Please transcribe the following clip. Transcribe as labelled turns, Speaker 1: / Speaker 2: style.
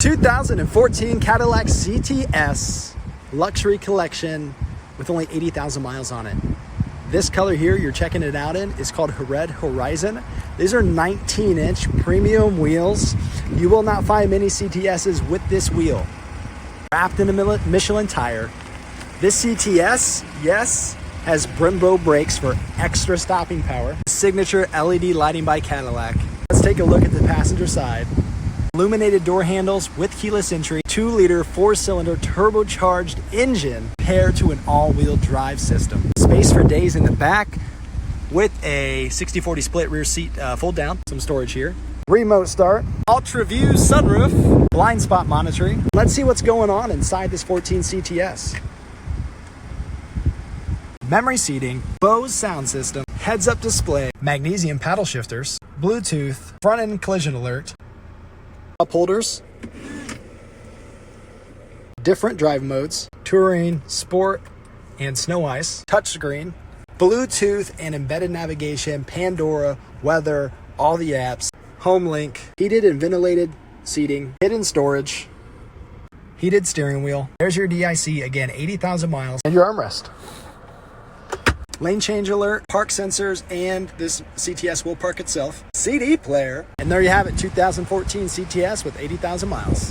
Speaker 1: 2014 Cadillac CTS Luxury Collection with only 80,000 miles on it. This color here you're checking it out in is called Red Horizon. These are 19-inch premium wheels. You will not find many CTSs with this wheel. Wrapped in a Michelin tire. This CTS, yes, has Brembo brakes for extra stopping power. Signature LED lighting by Cadillac. Let's take a look at the passenger side. Illuminated door handles with keyless entry, 2-liter 4-cylinder turbocharged engine paired to an all-wheel drive system. Space for days in the back with a 60/40 split rear seat fold down. Some storage here. Remote start, ultra view sunroof, blind spot monitoring. Let's see what's going on inside this 14 CTS. Memory seating, Bose sound system, heads-up display, magnesium paddle shifters, Bluetooth, front end collision alert, cup holders, different drive modes, touring, sport, and snow ice, touchscreen, Bluetooth and embedded navigation, Pandora, weather, all the apps, home link, heated and ventilated seating, hidden storage, heated steering wheel. There's your DIC, again, 80,000 miles, and your armrest. Lane change alert, park sensors, and this CTS will park itself. CD player. And there you have it, 2014 CTS with 80,000 miles.